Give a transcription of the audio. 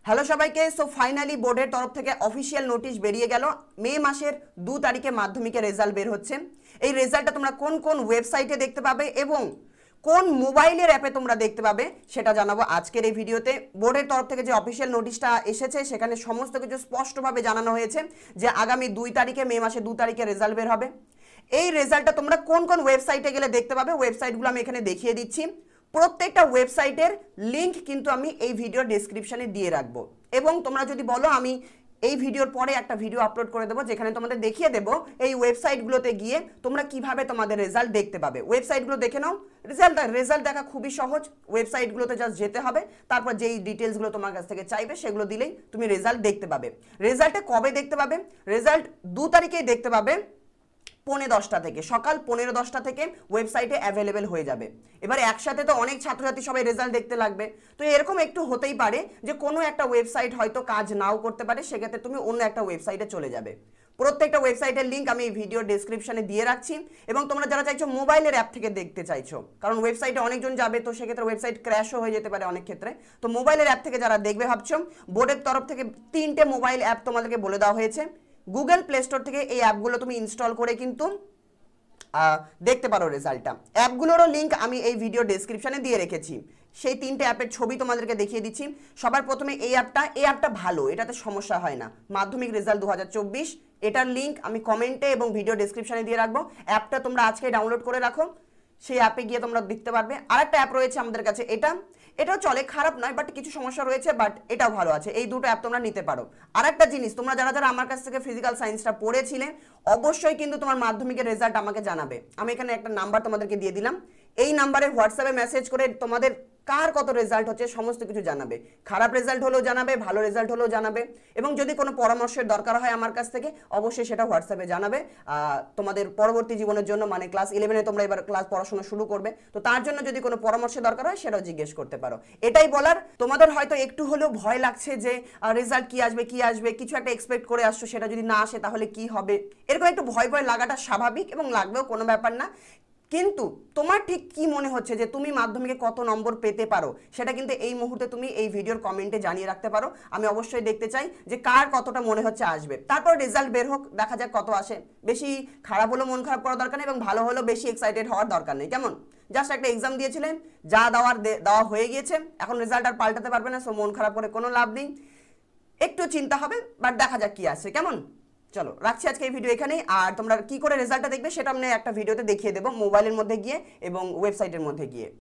Hello সবাইকে। So finally বোর্ডের তরফ থেকে অফিসিয়াল নোটিশ বেরিয়ে গেল। মে মাসের 2 তারিখে মাধ্যমিকের রেজাল্ট বের হচ্ছে। এই রেজাল্টটা তোমরা কোন কোন ওয়েবসাইটে দেখতে পাবে এবং কোন মোবাইলের অ্যাপে তোমরা দেখতে পাবে সেটা জানাবো আজকের এই ভিডিওতে। বোর্ডের তরফ থেকে যে অফিসিয়াল নোটিশটা এসেছে সেখানে সমস্ত কিছু স্পষ্টভাবে জানানো হয়েছে যে আগামী 2 তারিখে, মে মাসের 2 তারিখে রেজাল্ট বের হবে। এই রেজাল্টটা তোমরা কোন কোন ওয়েবসাইটে গেলে দেখতে পাবে, ওয়েবসাইটগুলো আমি এখানে দেখিয়ে দিচ্ছি। প্রত্যেকটা ওয়েবসাইটের লিংক কিন্তু আমি এই ভিডিও ডেসক্রিপশনে দিয়ে রাখবো এবং তোমরা যদি বলো আমি এই ভিডিওর পরে একটা ভিডিও আপলোড করে দেবো যেখানে তোমাদের দেখিয়ে দেবো এই ওয়েবসাইটগুলোতে গিয়ে তোমরা কিভাবে তোমাদের রেজাল্ট দেখতে পাবে। ওয়েবসাইটগুলো দেখে নাও। রেজাল্ট দেখা খুবই সহজ। ওয়েবসাইটগুলোতে জাস্ট যেতে হবে, তারপর যেই ডিটেলসগুলো তোমার কাছ থেকে চাইবে সেগুলো দিলেই তুমি রেজাল্ট দেখতে পাবে। রেজাল্টে কবে দেখতে পাবে? রেজাল্ট 2 তারিখেই দেখতে পাবে, 10:15 থেকে, সকাল 10:10 থেকে ওয়েবসাইটে অ্যাভেলেবেল হয়ে যাবে। এবার একসাথে তো অনেক ছাত্রছাত্রী সবাই রেজাল্ট দেখতে লাগবে, তো এরকম একটু হতেই পারে যে কোনো একটা ওয়েবসাইট হয়তো কাজ নাও করতে পারে, সেক্ষেত্রে তুমি অন্য একটা ওয়েবসাইটে চলে যাবে। প্রত্যেকটা ওয়েবসাইটের লিঙ্ক আমি এই ভিডিও ডেসক্রিপশনে দিয়ে রাখছি এবং তোমরা যারা চাইছো মোবাইলের অ্যাপ থেকে দেখতে চাইছো, কারণ ওয়েবসাইটে অনেকজন যাবে তো সেক্ষেত্রে ওয়েবসাইট ক্র্যাশও হয়ে যেতে পারে অনেক ক্ষেত্রে, তো মোবাইলের অ্যাপ থেকে যারা দেখবে ভাবছো, বোর্ডের তরফ থেকে 3টে মোবাইল অ্যাপ তোমাদেরকে বলে দেওয়া হয়েছে। গুগল প্লে স্টোর থেকে এই অ্যাপগুলো তুমি ইনস্টল করে কিন্তু দেখতে পারো রেজাল্টটা। অ্যাপগুলোরও লিঙ্ক আমি এই ভিডিও ডেসক্রিপশনে দিয়ে রেখেছি। সেই 3টে অ্যাপের ছবি তোমাদেরকে দেখিয়ে দিচ্ছি। সবার প্রথমে এই অ্যাপটা ভালো, এটাতে সমস্যা হয় না। মাধ্যমিক রেজাল্ট 2024, এটার লিঙ্ক আমি কমেন্টে এবং ভিডিও ডেসক্রিপশনে দিয়ে রাখবো। অ্যাপটা তোমরা আজকে ডাউনলোড করে রাখো, সেই অ্যাপে গিয়ে তোমরা দেখতে পারবে। আরেকটা অ্যাপ রয়েছে আমাদের কাছে, এটাও চলে, খারাপ নয়, বাট কিছু সমস্যা রয়েছে, বাট এটাও ভালো আছে। এই দুটো অ্যাপ তোমরা নিতে পারো। আরেকটা জিনিস, তোমরা যারা যারা আমার কাছ থেকে ফিজিক্যাল সায়েন্সটা পড়েছিলে অবশ্যই কিন্তু তোমার মাধ্যমিকের রেজাল্ট আমাকে জানাবে। আমি এখানে একটা নাম্বার তোমাদেরকে দিয়ে দিলাম, এই নাম্বারে হোয়াটসঅ্যাপে মেসেজ করে তোমাদের কার কত রেজাল্ট হচ্ছে সমস্ত কিছু জানাবে। খারাপ রেজাল্ট হলেও জানাবে, ভালো রেজাল্ট হলেও জানাবে এবং যদি কোনো পরামর্শের দরকার হয় আমার কাছ থেকে অবশ্যই সেটা হোয়াটসঅ্যাপে জানাবে। তোমাদের পরবর্তী জীবনের জন্য, মানে ক্লাস 11-এ তোমরা এবার ক্লাস পড়াশোনা শুরু করবে, তো তার জন্য যদি কোনো পরামর্শের দরকার হয় সেটাও জিজ্ঞেস করতে পারো। এটাই বলার। তোমাদের হয়তো একটু হলেও ভয় লাগছে যে রেজাল্ট কি আসবে, কিছু একটা এক্সপেক্ট করে আসছো, সেটা যদি না আসে তাহলে কি হবে, এরকম একটু ভয় লাগাটা স্বাভাবিক এবং লাগবেও, কোনো ব্যাপার না। কিন্তু তোমার ঠিক কি মনে হচ্ছে যে তুমি মাধ্যমিকে কত নম্বর পেতে পারো, সেটা কিন্তু এই মুহূর্তে তুমি এই ভিডিওর কমেন্টে জানিয়ে রাখতে পারো। আমি অবশ্যই দেখতে চাই যে কার কতটা মনে হচ্ছে আসবে। তারপর রেজাল্ট বের হোক, দেখা যাক কত আসে। বেশি খারাপ হলেও মন খারাপ করার দরকার নেই এবং ভালো হলেও বেশি এক্সাইটেড হওয়ার দরকার নেই। কেমন? জাস্ট একটা এক্সাম দিয়েছিলেন, যা দেওয়া হয়ে গিয়েছে, এখন রেজাল্ট আর পাল্টাতে পারবে না, সো মন খারাপ করে কোনো লাভ নেই। একটু চিন্তা হবে, বাট দেখা যাক কি আসে। কেমন? চলো রাখছি আজকে এই ভিডিও এখানেই। আর তোমরা কি করে রেজাল্টটা দেখবে সেটা আমি একটা ভিডিওতে দেখিয়ে দেবো, মোবাইলের মধ্যে গিয়ে এবং ওয়েবসাইটের মধ্যে গিয়ে।